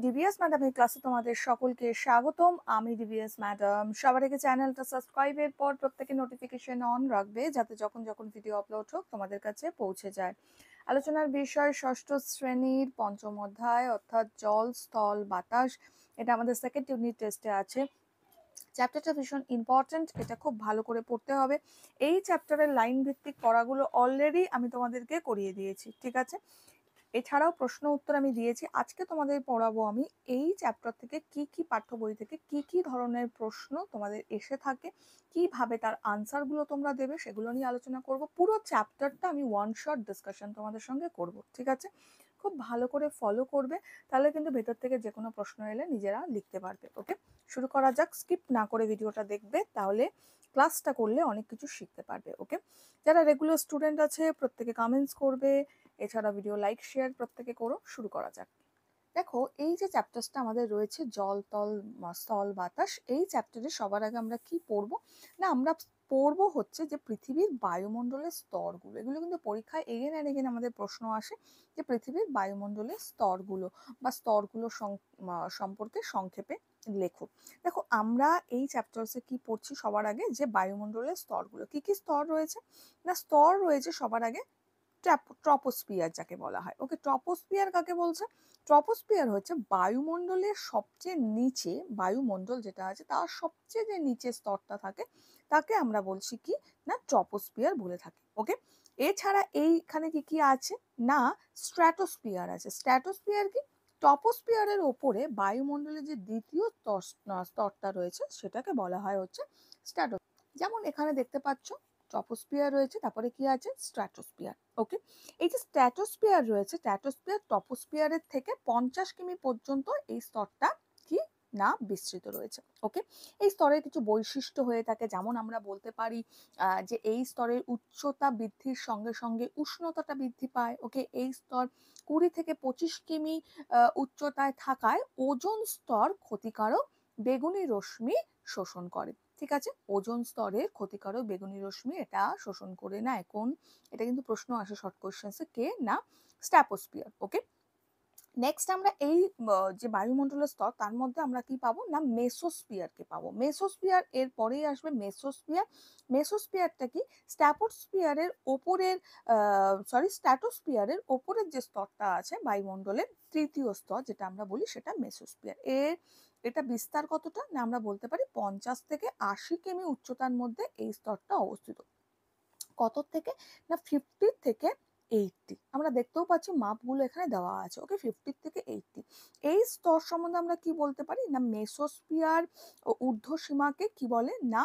DBS ম্যাডামের ক্লাসে তোমাদের সকলকে স্বাগতম। আমি ডিবিএস ম্যাডাম। সবার আগে চ্যানেলটা সাবস্ক্রাইবের পর প্রত্যেকে নোটিফিকেশন অন রাখবে, যাতে যখন যখন ভিডিও আপলোড হোক তোমাদের কাছে পৌঁছে যায়। আলোচনার বিষয় ষষ্ঠ শ্রেণীর পঞ্চম অধ্যায়, অর্থাৎ জল, স্থল, বাতাস। এটা আমাদের সেকেন্ড ইউনিট টেস্টে আছে। চ্যাপ্টারটা ভীষণ ইম্পর্টেন্ট, এটা খুব ভালো করে পড়তে হবে। এই চ্যাপ্টারের লাইন ভিত্তিক পড়াগুলো অলরেডি আমি তোমাদেরকে করিয়ে দিয়েছি, ঠিক আছে? এছাড়াও প্রশ্ন উত্তর আমি দিয়েছি। আজকে তোমাদের পড়াবো আমি এই চ্যাপ্টার থেকে কি কি পাঠ্য বই থেকে কি কি ধরনের প্রশ্ন তোমাদের এসে থাকে, কিভাবে তার আনসারগুলো তোমরা দেবে, সেগুলো নিয়ে আলোচনা করব। পুরো চ্যাপ্টারটা আমি ওয়ান শট ডিসকাশন তোমাদের সঙ্গে করব, ঠিক আছে? খুব ভালো করে ফলো করবে, তাহলে কিন্তু ভেতর থেকে যে কোনো প্রশ্ন এলে নিজেরা লিখতে পারবে। ওকে, শুরু করা যাক। স্কিপ না করে ভিডিওটা দেখবে, তাহলে ক্লাসটা করলে অনেক কিছু শিখতে পারবে। ওকে, যারা রেগুলার স্টুডেন্ট আছে প্রত্যেকে কমেন্টস করবে, এছাড়া ভিডিও লাইক শেয়ার প্রত্যেকে করো। শুরু করা যাক। দেখো, এই যে চ্যাপ্টারটা আমাদের রয়েছে জল, তল, স্থল, বাতাস, এই চ্যাপ্টারে সবার আগে আমরা কি পড়বো না, আমরা পড়বো হচ্ছে যে পৃথিবীর বায়ুমণ্ডলের স্তরগুলো। এগুলো কিন্তু পরীক্ষায় এগেন অ্যান্ড এগেন আমাদের প্রশ্ন আসে যে পৃথিবীর বায়ুমণ্ডলের স্তরগুলো বা স্তরগুলো সম্পর্কে সংক্ষেপে লেখো। দেখো, আমরা এই চ্যাপ্টার্সে কি পড়ছি সবার আগে, যে বায়ুমণ্ডলের স্তরগুলো। কি কি স্তর রয়েছে না, স্তর রয়েছে সবার আগে ট্রপোস্ফিয়ার, যাকে বলা হয়। ওকে, ট্রপোস্ফিয়ার কাকে বলছে? ট্রপোস্ফিয়ার হচ্ছে বায়ুমণ্ডলের সবচেয়ে নিচে, বায়ুমণ্ডল যেটা আছে তার সবচেয়ে যে নিচে স্তরটা থাকে তাকে আমরা বলছি কি না, ট্রপোস্ফিয়ার বলে থাকি। ওকে, এছাড়া এইখানে কি কি আছে না, স্ট্র্যাটোস্ফিয়ার আছে। স্ট্র্যাটোস্ফিয়ার কি? ট্রপোস্ফিয়ারের ওপরে বায়ুমণ্ডলের যে দ্বিতীয় স্তরটা রয়েছে সেটাকে বলা হয় হচ্ছে স্ট্র্যাটো। যেমন এখানে দেখতে পাচ্ছ ট্রপোস্ফিয়ার রয়েছে, তারপরে কি আছে, স্ট্র্যাটোস্ফিয়ার। ওকে, এই যে স্ট্র্যাটোস্ফিয়ার রয়েছে, স্ট্র্যাটোস্ফিয়ার ট্রপোস্ফিয়ারের থেকে 50 কিমি পর্যন্ত এই স্তরটা কি না বিস্তৃত রয়েছে। ওকে, এই স্তরের কিছু বৈশিষ্ট্য হয়ে থাকে, যেমন আমরা বলতে পারি যে এই স্তরের উচ্চতা বৃদ্ধির সঙ্গে সঙ্গে উষ্ণতাটা বৃদ্ধি পায়। ওকে, এই স্তর 20 থেকে 25 কিমি উচ্চতায় থাকায় ওজোন স্তর ক্ষতিকারক বেগুনি রশ্মি শোষণ করে। ঠিক আছে, ওজোন স্তরের ক্ষতিকারক বেগুনি রশ্মি এটা শোষণ করে নেয়। কোন, এটা কিন্তু প্রশ্ন আসে শর্ট কোশ্চেন্সে, কে না, স্ট্র্যাটোস্ফিয়ার। ওকে, নেক্সট আমরা এই যে বায়ুমণ্ডলের স্তর তার মধ্যে আমরা কি পাবো না, মেসোস্ফিয়ারকে পাবো। মেসোস্ফিয়ার এর পরেই আসবে মেসোস্ফিয়ার। মেসোস্ফিয়ারটা কি? স্ট্র্যাটোস্ফিয়ারের ওপরের যে স্তরটা আছে বায়ুমণ্ডলের তৃতীয় স্তর, যেটা আমরা বলি সেটা মেসোস্ফিয়ার। এটা বিস্তার কতটা না, আমরা বলতে পারি 50 থেকে 80 কিমি উচ্চতার মধ্যে এই স্তরটা অবস্থিত। কত থেকে না, 50 থেকে 80। আমরা দেখতেও পাচ্ছি মাপগুলো এখানে দেওয়া আছে। ওকে, 50 থেকে 80 এই স্তর সম্বন্ধে আমরা কি বলতে পারি না, মেসোস্ফিয়ার ঊর্ধ্বসীমাকে কি বলে না,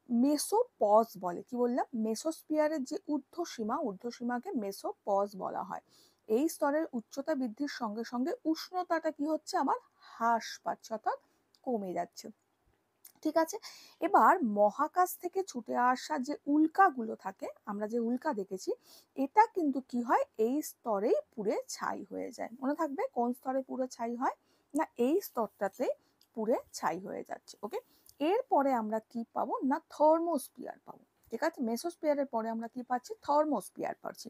মেসোপজ বলে। কি বললাম? মেসোস্ফিয়ারের যে ঊর্ধ্বসীমাকে মেসোপজ বলা হয়। এই স্তরের উচ্চতা বৃদ্ধির সঙ্গে সঙ্গে উষ্ণতাটা কি হচ্ছে, আবার হ্রাস পাচ্ছে, অর্থাৎ কমে যাচ্ছে। ঠিক আছে, এবার মহাকাশ থেকে ছুটে আসা যে উল্কাগুলো থাকে, আমরা যে উল্কা দেখেছি, এটা কিন্তু কি হয়, এই স্তরেই পুড়ে ছাই হয়ে যায়। মনে থাকবে কোন স্তরে পুড়ে ছাই হয় না, এই স্তরটাতে পুড়ে ছাই হয়ে যাচ্ছে। ওকে, এরপরে আমরা কি পাবো না, থার্মোস্ফিয়ার পাবো। ঠিক আছে, মেসোস্ফিয়ারের পরে আমরা কি পাচ্ছি, থার্মোস্ফিয়ার পাচ্ছি।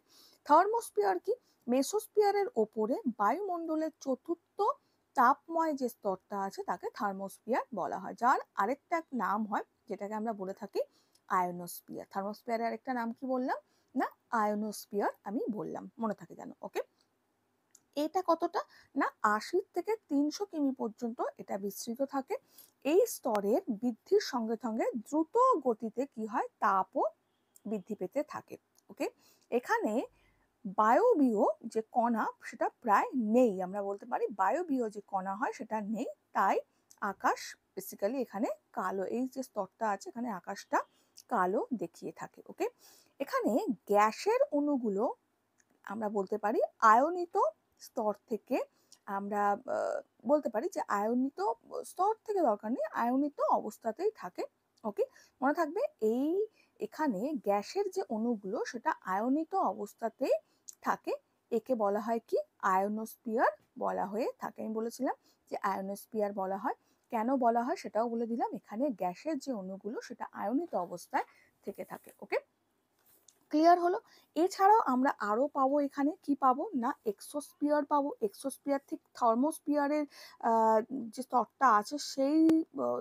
থার্মোস্ফিয়ার কি? মেসোস্ফিয়ারের ওপরে বায়ুমণ্ডলের চতুর্থ তাপময় যে স্তরটা আছে তাকে থার্মোস্ফিয়ার বলা হয়, যার আরেকটা নাম হয় যেটাকে আমরা বলে থাকি আয়োনোস্ফিয়ার। থার্মোস্ফিয়ারের আরেকটা নাম কি বললাম না, আয়োনোস্ফিয়ার আমি বললাম, মনে থাকে যেন। ওকে, এটা কতটা না, 80 থেকে 300 কিমি পর্যন্ত এটা বিস্তৃত থাকে। এই স্তরের বৃদ্ধির সঙ্গে সঙ্গে দ্রুত গতিতে কি হয়, তাপও বৃদ্ধি পেতে থাকে। ওকে, এখানে বায়বীয় যে কণা সেটা প্রায় নেই, আমরা বলতে পারি বায়বীয় যে কণা হয় সেটা নেই। তাই আকাশ বেসিক্যালি এখানে কালো, এই যে স্তরটা আছে এখানে আকাশটা কালো দেখিয়ে থাকে। ওকে, এখানে গ্যাসের অণুগুলো আমরা বলতে পারি আয়নিত স্তর থেকে, আমরা বলতে পারি যে আয়নিত স্তর থেকে দরকার নেই, আয়নিত অবস্থাতেই থাকে। ওকে, মনে থাকবে এই এখানে গ্যাসের যে অণুগুলো সেটা আয়নিত অবস্থাতেই থাকে, একে বলা হয় কি, আয়োনোস্ফিয়ার বলা হয়ে থাকে। আমি বলেছিলাম যে আয়োনোস্ফিয়ার বলা হয়, কেন বলা হয় সেটাও বলে দিলাম। এখানে গ্যাসের যে অণুগুলো সেটা আয়নিত অবস্থায় থেকে থাকে। ওকে, ক্লিয়ার হলো? এছাড়াও আমরা আরো পাবো এখানে কি পাবো না এক্সোস্ফিয়ার পাবো। এক্সোস্ফিয়ার ঠিক থার্মোস্ফিয়ারের যে স্তরটা আছে সেই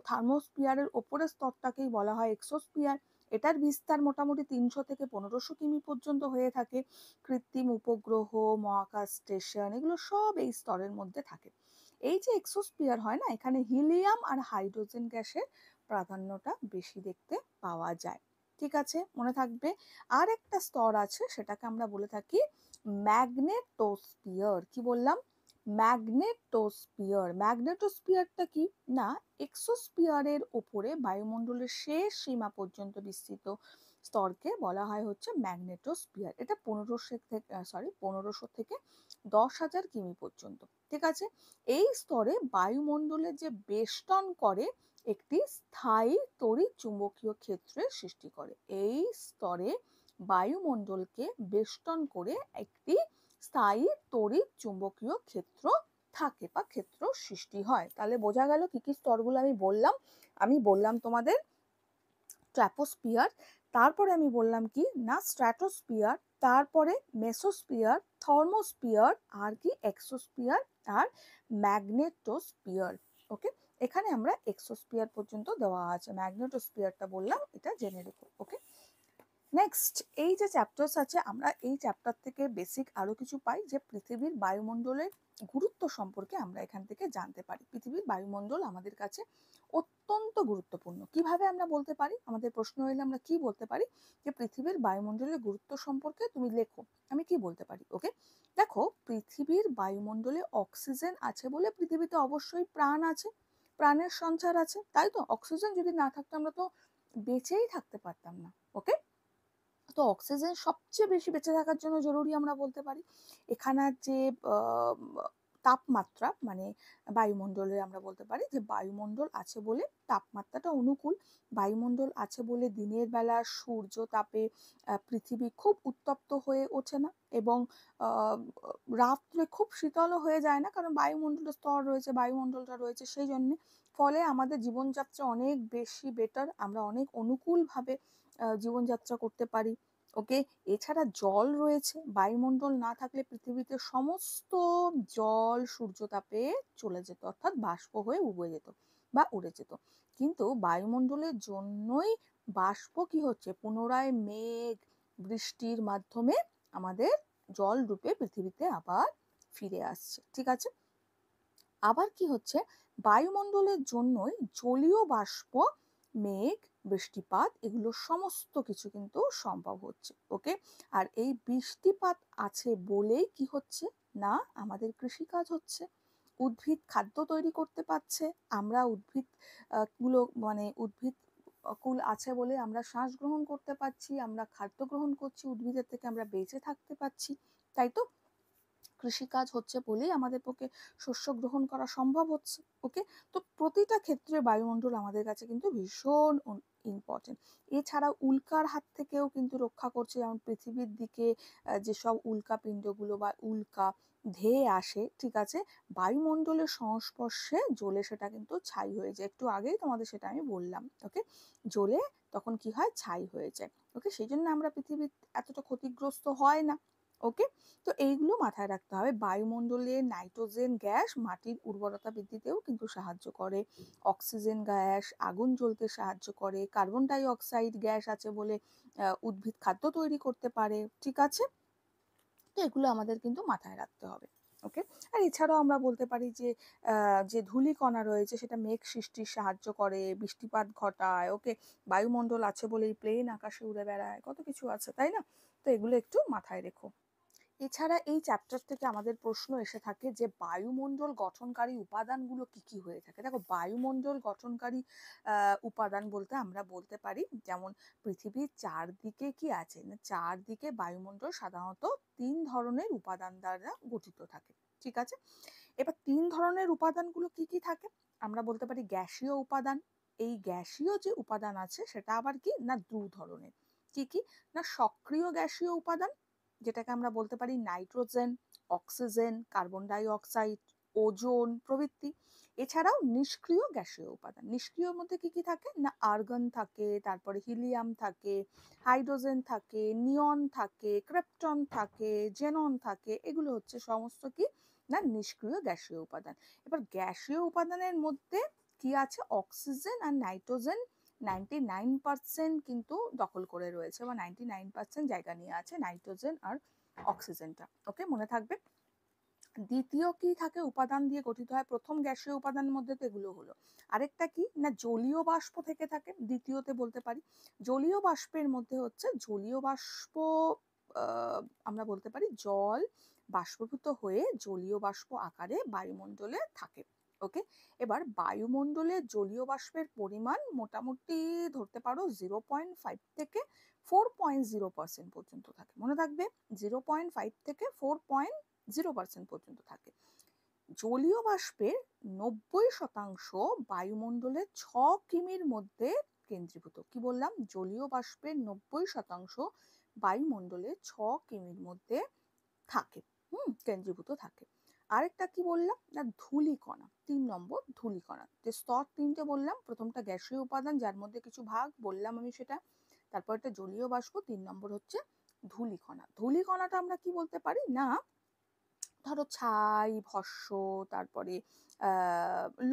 থার্মোস্ফিয়ারের ওপরের স্তরটাকেই বলা হয় এক্সোস্ফিয়ার। এটার বিস্তার মোটামুটি ৩০০ থেকে ১৫০০ কিমি পর্যন্ত হয়ে থাকে। কৃত্রিম উপগ্রহ, মহাকাশ স্টেশন এগুলো সব এই স্তরের মধ্যে থাকে। এই যে এক্সোস্ফিয়ার হয় না, এখানে হিলিয়াম আর হাইড্রোজেন গ্যাসের প্রাধান্যটা বেশি দেখতে পাওয়া যায়। ঠিক আছে, মনে থাকবে। আর একটা স্তর আছে, সেটাকে আমরা বলে থাকি ম্যাগনেটোস্ফিয়ার। কি বললাম? ম্যাগনেটোস্ফিয়ার। ম্যাগনেটোস্ফিয়ারটা কি না এক্সোস্ফিয়ারের ওপরে বায়ুমণ্ডলের শেষ সীমা পর্যন্ত বিস্তৃত স্তরকে বলা হয় হচ্ছে ম্যাগনেটোস্ফিয়ার। এটা ১৫০০ থেকে ১০,০০০ কিমি পর্যন্ত। ঠিক আছে, এই স্তরে বায়ুমণ্ডলে যে বেষ্টন করে একটি স্থায়ী তড়িৎ চুম্বকীয় ক্ষেত্রের সৃষ্টি করে। এই স্তরে বায়ুমণ্ডলকে বেষ্টন করে একটি স্থায়ী তড়িৎ চুম্বকীয় ক্ষেত্র থাকে বা ক্ষেত্র সৃষ্টি হয়। তাহলে বোঝা গেল কি কি স্তরগুলো আমি বললাম। আমি বললাম তোমাদের ট্র্যাপোস্ফিয়ার, তারপরে আমি বললাম কি না স্ট্র্যাটোস্ফিয়ার, তারপরে মেসোস্ফিয়ার, থার্মোস্ফিয়ার, আর কি এক্সোস্ফিয়ার আর ম্যাগনেটোস্ফিয়ার। ওকে, এখানে আমরা এক্সোস্ফিয়ার পর্যন্ত দেওয়া আছে, ম্যাগনেটোস্ফিয়ারটা বললাম, এটা জেনে রেখো। ওকে, নেক্সট এই যে চ্যাপ্টার্স আছে, আমরা এই চ্যাপ্টার থেকে বেসিক আরো কিছু পাই যে পৃথিবীর বায়ুমণ্ডলের গুরুত্ব সম্পর্কে আমরা এখান থেকে জানতে পারি। পৃথিবীর বায়ুমণ্ডল আমাদের কাছে অত্যন্ত গুরুত্বপূর্ণ। কিভাবে আমরা বলতে পারি? আমাদের প্রশ্ন হইলে আমরা কি বলতে পারি যে পৃথিবীর বায়ুমণ্ডলের গুরুত্ব সম্পর্কে তুমি লেখো। আমি কি বলতে পারি? ওকে, দেখো পৃথিবীর বায়ুমণ্ডলে অক্সিজেন আছে বলে পৃথিবীতে অবশ্যই প্রাণ আছে, প্রাণের সঞ্চার আছে, তাই তো? অক্সিজেন যদি না থাকতো আমরা তো বেঁচেই থাকতে পারতাম না। ওকে, তো অক্সিজেন সবচেয়ে বেশি বেঁচে থাকার জন্য জরুরি আমরা বলতে পারি। এখানের যে তাপমাত্রা মানে বায়ুমণ্ডলে আমরা বলতে পারি যে বায়ুমণ্ডল আছে বলে তাপমাত্রাটা অনুকূল। বায়ুমণ্ডল আছে বলে দিনের বেলা সূর্য তাপে পৃথিবী খুব উত্তপ্ত হয়ে ওঠে না, এবং রাত্রে খুব শীতলও হয়ে যায় না, কারণ বায়ুমণ্ডলের স্তর রয়েছে, বায়ুমণ্ডলটা রয়েছে, সেই জন্যে। ফলে আমাদের জীবনযাত্রা অনেক বেশি বেটার, আমরা অনেক অনুকূলভাবে জীবনযাত্রা করতে পারি। ওকে, এছাড়া জল রয়েছে, বায়ুমণ্ডল না থাকলে পৃথিবীতে সমস্ত জল সূর্যতাপে চলে যেত, অর্থাৎ বাষ্প হয়ে উবে যেত বা উড়ে যেত। কিন্তু বায়ুমণ্ডলের জন্যই বাষ্প কি হচ্ছে পুনরায় মেঘ বৃষ্টির মাধ্যমে আমাদের জল রূপে পৃথিবীতে আবার ফিরে আসছে। ঠিক আছে, আবার কি হচ্ছে বায়ুমণ্ডলের জন্যই জলীয় বাষ্প, মেঘ, বৃষ্টিপাত এগুলো সমস্ত কিছু কিন্তু সম্ভব হচ্ছে। ওকে, আর এই বৃষ্টিপাত আছে বলেই কি হচ্ছে না আমাদের কৃষিকাজ হচ্ছে, উদ্ভিদ খাদ্য তৈরি করতে পারছে, আমরা উদ্ভিদ গুলো মানে উদ্ভিদ কুল আছে বলে আমরা শ্বাস গ্রহণ করতে পারছি, আমরা খাদ্য গ্রহণ করছি, উদ্ভিদের থেকে আমরা বেঁচে থাকতে পারছি, তাই তো? কৃষিকাজ হচ্ছে বলেই আমাদের পক্ষে শস্য গ্রহণ করা সম্ভব হচ্ছে। ওকে, তো প্রতিটা ক্ষেত্রে বায়ুমণ্ডল আমাদের কাছে কিন্তু ভীষণ ইম্পর্টেন্ট। এছাড়া উল্কার হাত থেকেও কিন্তু রক্ষা করছে, যেমন পৃথিবীর দিকে যেসব উল্কাপিণ্ডগুলো বা উল্কা ধেয়ে আসে, ঠিক আছে, বায়ুমণ্ডলের সংস্পর্শে জ্বলে সেটা কিন্তু ছাই হয়ে যায়। একটু আগেই তোমাদের সেটা আমি বললাম। ওকে, জ্বলে তখন কি হয় ছাই হয়ে যায়। ওকে, সেই জন্য আমরা পৃথিবী এতটা ক্ষতিগ্রস্ত হয় না। ওকে, তো এইগুলো মাথায় রাখতে হবে। বায়ুমণ্ডলে নাইট্রোজেন গ্যাস মাটির উর্বরতা বৃদ্ধিতেও কিন্তু সাহায্য করে, অক্সিজেন গ্যাস আগুন জ্বলতে সাহায্য করে, কার্বন ডাই অক্সাইড গ্যাস আছে বলে উদ্ভিদ খাদ্য তৈরি করতে পারে। ঠিক আছে, তো এগুলো আমাদের কিন্তু মাথায় রাখতে হবে। ওকে, আর এছাড়াও আমরা বলতে পারি যে যে ধূলিকণা রয়েছে সেটা মেঘ সৃষ্টির সাহায্য করে, বৃষ্টিপাত ঘটায়। ওকে, বায়ুমণ্ডল আছে বলেই প্লেন আকাশে উড়ে বেড়ায়, কত কিছু আছে, তাই না? তো এগুলো একটু মাথায় রেখো। এছাড়া এই চ্যাপ্টার থেকে আমাদের প্রশ্ন এসে থাকে যে বায়ুমণ্ডল গঠনকারী উপাদানগুলো কি কি হয়ে থাকে। দেখো বায়ুমণ্ডল গঠনকারী উপাদান বলতে আমরা বলতে পারি যেমন পৃথিবীর চারদিকে কি আছে না চারদিকে বায়ুমণ্ডল সাধারণত 3 ধরনের উপাদান দ্বারা গঠিত থাকে। ঠিক আছে, এবার 3 ধরনের উপাদানগুলো কি কি থাকে আমরা বলতে পারি গ্যাসীয় উপাদান। এই গ্যাসীয় যে উপাদান আছে সেটা আবার কি না 2 ধরনের। কি কি না সক্রিয় গ্যাসীয় উপাদান, যেটাকে আমরা বলতে পারি nitrogen, oxygen, carbon die oxide. Ozone প্রভৃতি। এছাড়াও নিষ্ক্রিয় গ্যাসীয় উপাদান, নিষ্ক্রিয়র মধ্যে কি কি থাকে না আর্গন থাকে, তারপরে হিলিয়াম থাকে, হাইড্রোজেন থাকে, নিয়ন থাকে, ক্রিপ্টন থাকে, জেনন থাকে, এগুলো হচ্ছে সমস্ত কি না নিষ্ক্রিয় গ্যাসীয় উপাদান। এবার গ্যাসীয় উপাদানের মধ্যে কি আছে অক্সিজেন আর নাইট্রোজেন 99% কিন্তু দখল করে রয়েছে, বা 99% জায়গা নিয়ে আছে নাইট্রোজেন আর অক্সিজেনটা। ওকে, মনে থাকবে। দ্বিতীয় কি থাকে উপাদান দিয়ে গঠিত হয়, প্রথম গ্যাসীয় উপাদানের মধ্যে তো এগুলো হলো। আরেকটা কি না জলীয় বাষ্প থেকে থাকে, দ্বিতীয়তে বলতে পারি। জলীয় বাষ্পের মধ্যে হচ্ছে জলীয় বাষ্প, আমরা বলতে পারি জল বাষ্পীভূত হয়ে জলীয় বাষ্প আকারে বায়ুমণ্ডলে থাকে। ওকে, এবার বায়ুমণ্ডলে জলীয় বাষ্পের পরিমাণ মোটামুটি ধরতে পারো 0.5 থেকে 4.0% পর্যন্ত থাকে, মনে থাকবে 0.5 থেকে 4.0% পর্যন্ত থাকে। জলীয় বাষ্পের 90% বায়ুমণ্ডলের 6 কিমির মধ্যে কেন্দ্রীভূত। কি বললাম, জলীয় বাষ্পের 90% বায়ুমণ্ডলে 6 কিমির মধ্যে থাকে, কেন্দ্রীভূত থাকে। আরেকটা কি বললাম না ধূলিকণা, 3 নম্বর ধূলিকণা। যে স্তর 3টে বললাম, প্রথমটা গ্যাসীয় উপাদান যার মধ্যে কিছু ভাগ বললাম আমি সেটা, তারপর একটা জলীয় বাষ্প, 3 নম্বর হচ্ছে ধূলিকণা। ধূলিকণাটা আমরা কি বলতে পারি না ধরো ছাই, ভস্ম, তারপরে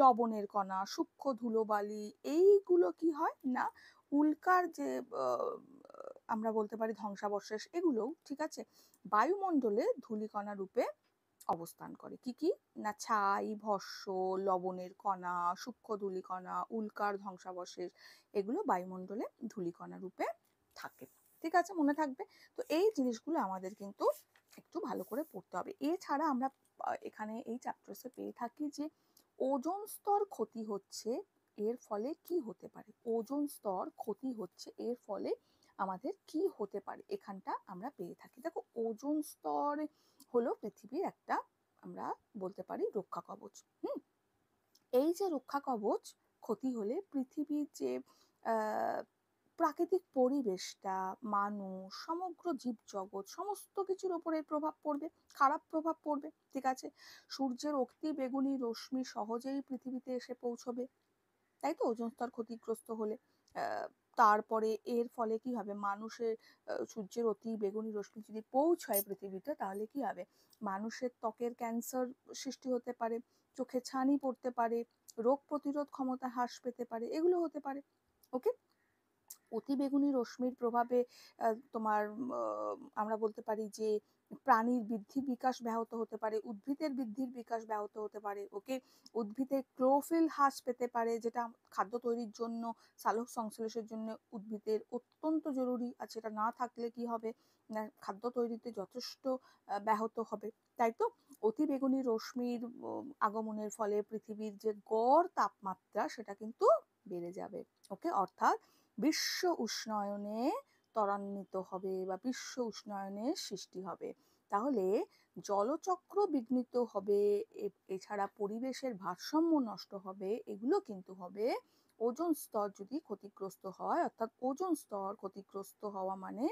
লবণের কণা, সূক্ষ্ম ধুলোবালি, এইগুলো কি হয় না উল্কার যে আমরা বলতে পারি ধ্বংসাবশেষ, এগুলো ঠিক আছে বায়ুমণ্ডলে ধূলিকণা রূপে অবস্থান করে। কি কি না ছাই, ভস্ম, লবণের কণা, সূক্ষ্ম ধূলিকণা, উল্কার ধ্বংসাবশেষ, এগুলো বায়ুমণ্ডলে ধূলিকণা রূপে থাকে। ঠিক আছে, মনে থাকবে। তো এই জিনিসগুলো আমাদের কিন্তু একটু ভালো করে পড়তে হবে। এছাড়া আমরা এখানে এই চ্যাপ্টার্সে পেয়ে থাকি যে ওজোন স্তর ক্ষতি হচ্ছে, এর ফলে কি হতে পারে, ওজোন স্তর ক্ষতি হচ্ছে এর ফলে আমাদের কি হতে পারে, এখানটা আমরা পেয়ে থাকি। দেখো ওজোন স্তর হলো পৃথিবীর একটা আমরা বলতে পারি রক্ষা কবচ। এই যে রক্ষা কবচ ক্ষতি হলে পৃথিবীর যে প্রাকৃতিক পরিবেশটা, মানুষ, সমগ্র জীবজগৎ, সমস্ত কিছুর উপরে প্রভাব পড়বে, খারাপ প্রভাব পড়বে। ঠিক আছে, সূর্যের অতি বেগুনি রশ্মি সহজেই পৃথিবীতে এসে পৌঁছবে, তাই তো ওজোন স্তর ক্ষতিগ্রস্ত হলে। তারপরে এর ফলে কি হবে, মানুষের সূর্যের অতি বেগুনি রশ্মি যদি পৌঁছায় পৃথিবীতে, তাহলে কি হবে মানুষের ত্বকের ক্যান্সার সৃষ্টি হতে পারে, চোখে ছানি পড়তে পারে, রোগ প্রতিরোধ ক্ষমতা হ্রাস পেতে পারে, এগুলো হতে পারে। ওকে, অতি বেগুনি রশ্মির প্রভাবে তোমার আমরা বলতে পারি যে প্রাণীর বৃদ্ধি বিকাশ ব্যাহত হতে পারে, উদ্ভিদের বৃদ্ধির বিকাশ ব্যাহত হতে পারে। ওকে, উদ্ভিদের ক্লোরোফিল হ্রাস পেতে পারে, যেটা খাদ্য তৈরির জন্য, সালোক সংশ্লেষের জন্য উদ্ভিদের অত্যন্ত জরুরি, আর সেটা না থাকলে কি হবে না খাদ্য তৈরিতে যথেষ্ট ব্যাহত হবে। তাই তো অতি বেগুনি রশ্মির আগমনের ফলে পৃথিবীর যে গড় তাপমাত্রা সেটা কিন্তু বেড়ে যাবে। ওকে, অর্থাৎ বিশ্ব উষ্ণায়নে ত্বরান্বিত হবে বা বিশ্ব উষ্ণায়নের সৃষ্টি হবে। তাহলে জলচক্র বিঘ্নিত হবে, এছাড়া পরিবেশের ভারসাম্য নষ্ট হবে, এগুলো কিন্তু হবে ওজোন স্তর যদি ক্ষতিগ্রস্ত হয়। অর্থাৎ ওজোন স্তর ক্ষতিগ্রস্ত হওয়া মানে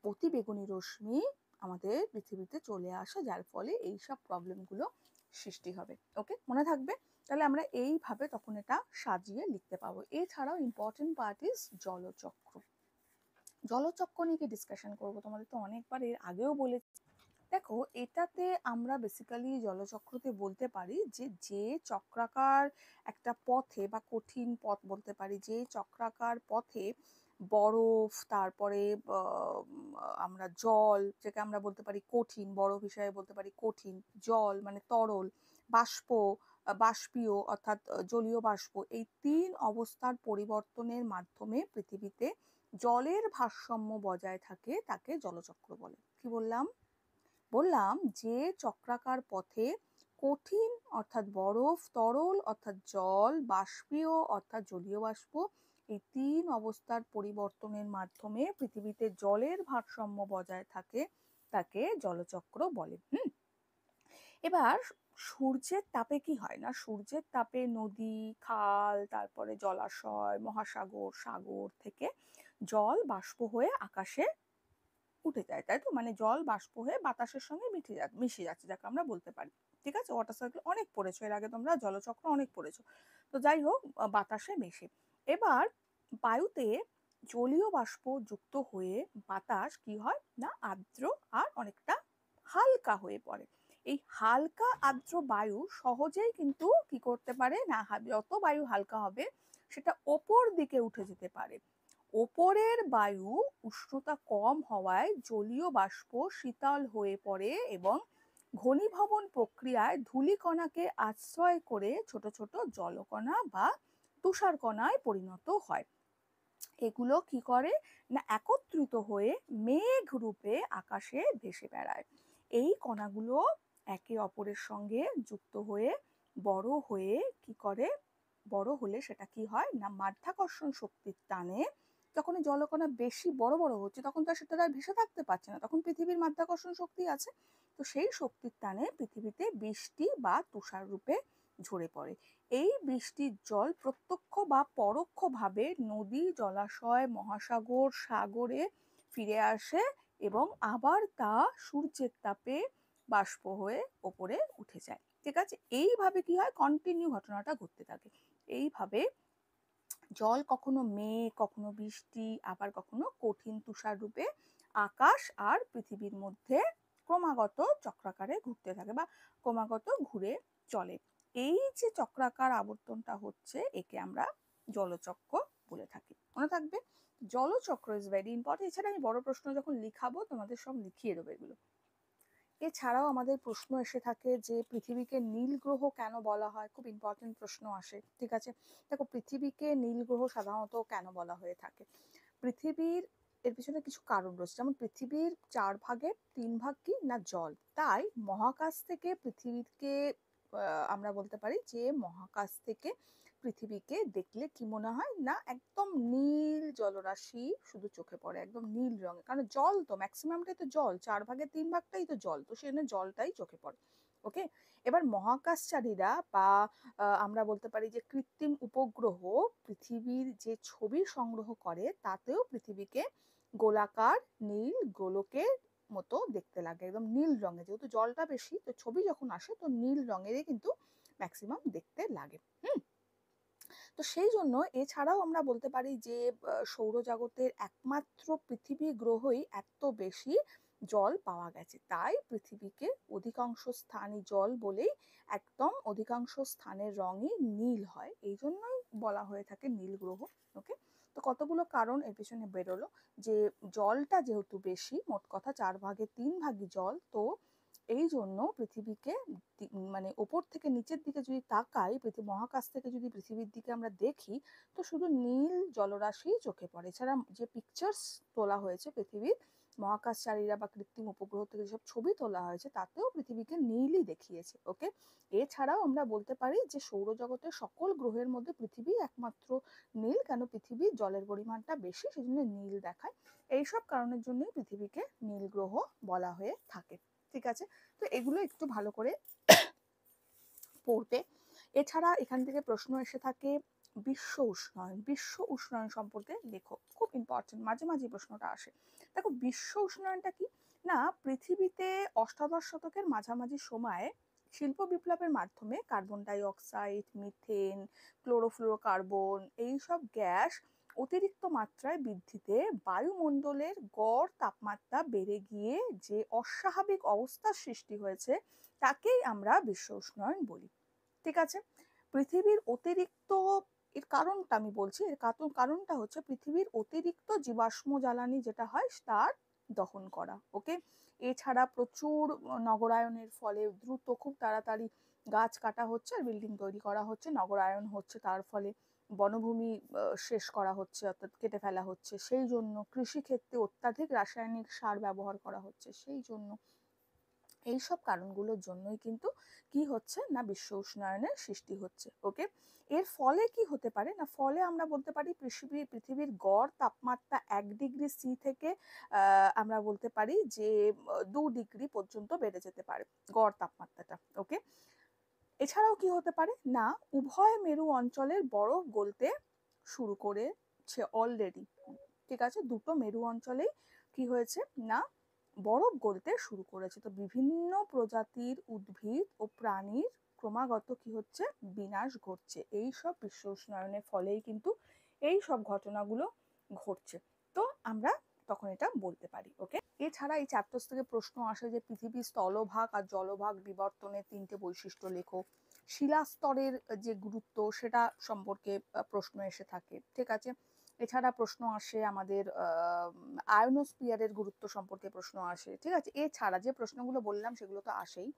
অতি বেগুনি রশ্মি আমাদের পৃথিবীতে চলে আসে, যার ফলে এইসব প্রবলেমগুলো সৃষ্টি হবে। ওকে, মনে থাকবে। তাহলে আমরা এইভাবে তখন এটা সাজিয়ে লিখতে পাবো। এছাড়াও ইম্পর্টেন্ট পার্ট ইজ জলচক্র। জলচক্র নিয়ে ডিসকাশন করবো, তোমাদের তো অনেকবার এর আগেও বলেছি। দেখো এটাতে আমরা বেসিক্যালি জলচক্রতে বলতে পারি যে যে চক্রাকার একটা পথে বা কঠিন পথ বলতে পারি, যে চক্রাকার পথে বরফ, তারপরে আমরা জল, যেটা আমরা বলতে পারি কঠিন, বরফ হিসাবে বলতে পারি কঠিন, জল মানে তরল, বাষ্প, বাষ্পীয় অর্থাৎ জলীয় বাষ্প, এই 3 অবস্থার পরিবর্তনের মাধ্যমে পৃথিবীতে জলের ভারসাম্য বজায় থাকে, তাকে জলচক্র বলে। কি বললাম, বললাম যে চক্রাকার পথে কঠিন অর্থাৎ বরফ, তরল অর্থাৎ জল, বাষ্পীয় অর্থাৎ জলীয় বাষ্প, এই 3 অবস্থার পরিবর্তনের মাধ্যমে পৃথিবীতে জলের ভারসাম্য বজায় থাকে, তাকে জলচক্র বলে। এবার সূর্যের তাপে কি হয় না, সূর্যের তাপে নদী, খাল, তারপরে জলাশয়, মহাসাগর, সাগর থেকে জল বাষ্প হয়ে আকাশে উঠে যায়, তাই তো? মানে জল বাষ্প হয়ে বাতাসের সঙ্গে মিশে যাচ্ছে, যাকে আমরা বলতে পারি। ঠিক আছে, ওয়াটার সাইকেল অনেক পড়েছো এর আগে, তোমরা জলচক্র অনেক পড়েছো। তো যাই হোক, বাতাসে মেশে। এবার বায়ুতে জলীয় বাষ্প যুক্ত হয়ে বাতাস কি হয় না আর্দ্র আর অনেকটা হালকা হয়ে পড়ে। এই হালকা আর্দ্র বায়ু সহজেই কিন্তু কি করতে পারে না, যত বায়ু হালকা হবে সেটা ওপর দিকে উঠে যেতে পারে। ওপরের বায়ু উষ্ণতা কম হওয়ায় জলীয় বাষ্প শীতল হয়ে পড়ে এবং ঘনীভবন প্রক্রিয়ায় ধূলিকণাকে আশ্রয় করে ছোট ছোট জলকণা বা তুষারকণায় পরিণত হয়। এগুলো কি করে না একত্রিত হয়ে মেঘ রূপে আকাশে ভেসে বেড়ায়। এই কণাগুলো একে অপরের সঙ্গে যুক্ত হয়ে কি করে, বড় হলে সেটা কি হয় না মাধ্যাকর্ষণ শক্তির টানে, যখন জলকণা বেশি বড় বড় হচ্ছে তখন তো সেটা আর ভেসে থাকতে পারছে না, তখন পৃথিবীর মাধ্যাকর্ষণ শক্তি আছে, তো সেই শক্তির টানে পৃথিবীতে বৃষ্টি বা তুষার রূপে ঝরে পড়ে। এই বৃষ্টির জল প্রত্যক্ষ বা পরোক্ষভাবে নদী, জলাশয়, মহাসাগর, সাগরে ফিরে আসে এবং আবার তা সূর্যের তাপে বাষ্প হয়ে ওপরে উঠে যায়। ঠিক আছে, এইভাবে কি হয় কন্টিনিউ ঘটনাটা ঘটতে থাকে। এইভাবে জল কখনো মেঘ, কখনো বৃষ্টি, আবার কখনো কঠিন তুষার রূপে আকাশ আর পৃথিবীর মধ্যে ক্রমাগত চক্রাকারে ঘুরতে থাকে বা ক্রমাগত ঘুরে চলে। এই যে চক্রাকার আবর্তনটা হচ্ছে একে আমরা জলচক্র বলে থাকি, মনে থাকবে। জলচক্র ইজ ভেরি ইম্পর্টেন্ট। এছাড়া আমি বড় প্রশ্ন যখন লিখাবো তোমাদের সব লিখিয়ে দেবো এগুলো। এছাড়াও আমাদের প্রশ্ন এসে থাকে যে পৃথিবীকে নীল গ্রহ কেন বলা হয়, খুব ইম্পর্টেন্ট প্রশ্ন আসে। ঠিক আছে, দেখো পৃথিবীকে নীল গ্রহ সাধারণত কেন বলা হয়ে থাকে, পৃথিবীর এর পিছনে কিছু কারণ রয়েছে। যেমন পৃথিবীর 4 ভাগের 3 ভাগ কি না জল, তাই মহাকাশ থেকে পৃথিবীকে আমরা বলতে পারি যে মহাকাশ থেকে পৃথিবীকে দেখলে কি মনে হয় না একদম নীল জলরাশি শুধু চোখে পড়ে, একদম নীল রঙের, কারণ জল তো ম্যাক্সিমামটাই তো জল, 4 ভাগের 3 ভাগটাই তো জল, তো সেখানে জলটাই চোখে পড়ে। ওকে, এবার মহাকাশচারীরা বা আমরা বলতে পারি যে কৃত্রিম উপগ্রহ পৃথিবীর যে ছবি সংগ্রহ করে তাতেও পৃথিবীকে গোলাকার নীল গোলকের মতো দেখতে লাগে, একদম নীল রঙের, যেহেতু জলটা বেশি তো ছবি যখন আসে তো নীল রঙেরই কিন্তু ম্যাক্সিমাম দেখতে লাগে। তো সেই জন্য এছাড়াও আমরা বলতে পারি যে সৌরজগতের একমাত্র পৃথিবী গ্রহই এত বেশি জল পাওয়া গেছে, তাই পৃথিবীকে অধিকাংশ স্থানই জল বলেই একদম অধিকাংশ স্থানের রঙই নীল হয়, এই জন্যই বলা হয়ে থাকে নীল গ্রহ। ওকে, তো কতগুলো কারণ এর পেছনে বেরোলো যে জলটা যেহেতু বেশি, মোট কথা 4 ভাগের 3 ভাগই জল, তো এই জন্য পৃথিবীকে মানে ওপর থেকে নিচের দিকে যদি তাকাই, মহাকাশ থেকে যদি পৃথিবীর দিকে আমরা দেখি তো শুধু নীল জলরাশি চোখে পড়ে। এছাড়া যে পিকচার্স তোলা হয়েছে পৃথিবীর মহাকাশচারীরা বা কৃত্রিম উপগ্রহ থেকে যেসব ছবি তোলা হয়েছে তাতেও পৃথিবীকে নীলই দেখিয়েছে। ওকে, এছাড়াও আমরা বলতে পারি যে সৌরজগতের সকল গ্রহের মধ্যে পৃথিবী একমাত্র নীল, কেন পৃথিবীর জলের পরিমাণটা বেশি সেজন্য নীল দেখায়। এইসব কারণের জন্যই পৃথিবীকে নীল গ্রহ বলা হয়ে থাকে। ঠিক আছে, তো এগুলো একটু ভালো করে পড়বে। এছাড়া এখান থেকে প্রশ্ন এসে থাকে বিশ্ব উষ্ণায়ন সম্পর্কে লেখো, খুব ইম্পর্টেন্ট, মাঝে মাঝে প্রশ্নটা আসে। দেখো বিশ্ব উষ্ণায়নটা কি না, পৃথিবীতে অষ্টাদশ শতকের মাঝামাঝি সময়ে শিল্প বিপ্লবের মাধ্যমে carbon die oxide, methane, chlorofluorocarbon এইসব গ্যাস অতিরিক্ত মাত্রায় বৃদ্ধিতে বায়ুমণ্ডলের গড় তাপমাত্রা বেড়ে গিয়ে যে অস্বাভাবিক অবস্থার সৃষ্টি হয়েছে তাকেই আমরা বিশ্ব উষ্ণায়ন বলি। ঠিক আছে, পৃথিবীর অতিরিক্ত, এর কারণটা আমি বলছি, এর কারণটা হচ্ছে পৃথিবীর অতিরিক্ত জীবাশ্ম জ্বালানি যেটা হয় তার দহন করা। ওকে, এছাড়া প্রচুর নগরায়নের ফলে দ্রুত খুব তাড়াতাড়ি গাছ কাটা হচ্ছে আর বিল্ডিং তৈরি করা হচ্ছে, নগরায়ন হচ্ছে, তার ফলে বনভূমি শেষ করা হচ্ছে অর্থাৎ কেটে ফেলা হচ্ছে, সেই জন্য কৃষিক্ষেত্রে অত্যাধিক রাসায়নিক সার ব্যবহার করা হচ্ছে, সেই জন্য এইসব কারণগুলোর জন্যই কিন্তু কি হচ্ছে না বিশ্ব উষ্ণায়নের সৃষ্টি হচ্ছে। ওকে, এর ফলে কি হতে পারে না, ফলে আমরা বলতে পারি পৃথিবীর গড় তাপমাত্রা 1°C থেকে আমরা বলতে পারি যে 2° পর্যন্ত বেড়ে যেতে পারে গড় তাপমাত্রাটা। ওকে, এছাড়াও কি হতে পারে না উভয় মেরু অঞ্চলের বরফ গলতে শুরু করেছে অলরেডি। ঠিক আছে, দুটো মেরু অঞ্চলেই কি হয়েছে না বরফ গলতে শুরু করেছে। তো বিভিন্ন প্রজাতির উদ্ভিদ ও প্রাণীর ক্রমাগত কি হচ্ছে বিনাশ ঘটছে। এই সব বিশ্ব উষ্ণায়নের ফলেই কিন্তু এই সব ঘটনাগুলো ঘটছে। তো আমরা তখন এটা বলতে পারি। ওকে, এছাড়া এই চ্যাপ্টার্স থেকে প্রশ্ন আসে যে পৃথিবীর স্থলভাগ আর জলভাগ বিবর্তনের 3টে বৈশিষ্ট্য লেখো। শিলাস্তরের যে গুরুত্ব সেটা সম্পর্কে প্রশ্ন এসে থাকে, ঠিক আছে। এছাড়া প্রশ্ন আসে আমাদের আয়নোস্ফিয়ারের গুরুত্ব সম্পর্কে প্রশ্ন আসে, ঠিক আছে। এছাড়া যে প্রশ্নগুলো বললাম সেগুলো তো আসেই,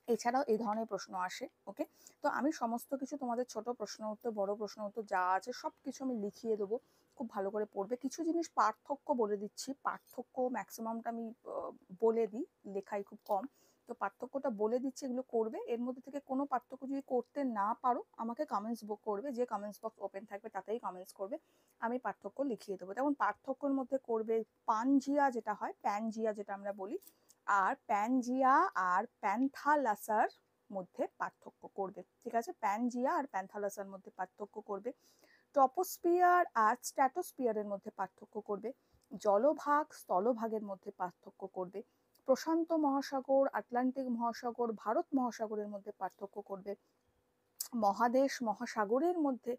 এছাড়াও এই ধরনের প্রশ্ন আসে। ওকে, তো আমি সমস্ত কিছু তোমাদের ছোট প্রশ্ন উত্তর বড় প্রশ্ন উত্তর যা আছে সব কিছু আমি লিখিয়ে দেবো, খুব ভালো করে পড়বে। কিছু জিনিস পার্থক্য বলে দিচ্ছি, পার্থক্য ম্যাক্সিমামটা আমি বলে দিই, লেখাই খুব কম, তো পার্থক্যটা বলে দিচ্ছি, এগুলো করবে। এর মধ্যে থেকে কোনো পার্থক্য যদি করতে না পারো আমাকে কমেন্টস করবে, যে কমেন্টস বক্স ওপেন থাকবে তাতেই কমেন্টস করবে, আমি পার্থক্য লিখিয়ে দেবো। যেমন পার্থক্যের মধ্যে করবে পানজিয়া যেটা হয়, প্যানজিয়া যেটা আমরা বলি, আর প্যানজিয়া আর প্যান্থালাসার মধ্যে পার্থক্য করবে, ঠিক আছে। প্যানজিয়া আর প্যান্থালাসার মধ্যে পার্থক্য করবে। ট্রপোস্ফিয়ার আর স্ট্র্যাটোস্ফিয়ারের মধ্যে পার্থক্য করবে। জলভাগ স্থলভাগের মধ্যে পার্থক্য করবে। প্রশান্ত মহাসাগর, আটলান্টিক মহাসাগর, ভারত মহাসাগরের মধ্যে পার্থক্য করবে। মহাদেশ মহাসাগরের মধ্যে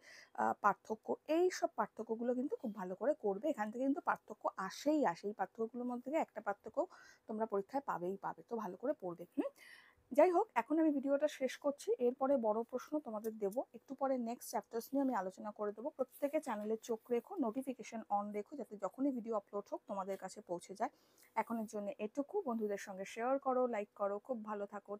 পার্থক্য, এই সব পার্থক্যগুলো কিন্তু খুব ভালো করে করবে। এখান থেকে কিন্তু পার্থক্য আসেই আসে, এই পার্থক্যগুলোর মধ্যে থেকে একটা পার্থক্য তোমরা পরীক্ষায় পাবেই পাবে, তো ভালো করে পড়বে। যাই হোক, এখন আমি ভিডিওটা শেষ করছি, এরপরে বড় প্রশ্ন তোমাদের দেবো একটু পরে, নেক্সট চ্যাপ্টার্স নিয়ে আমি আলোচনা করে দেবো। প্রত্যেকে চ্যানেলে চোখ রেখো, নোটিফিকেশন অন রেখো, যাতে যখনই ভিডিও আপলোড হোক তোমাদের কাছে পৌঁছে যায়। এখনের জন্য এটুকু, বন্ধুদের সঙ্গে শেয়ার করো, লাইক করো, খুব ভালো থাকো।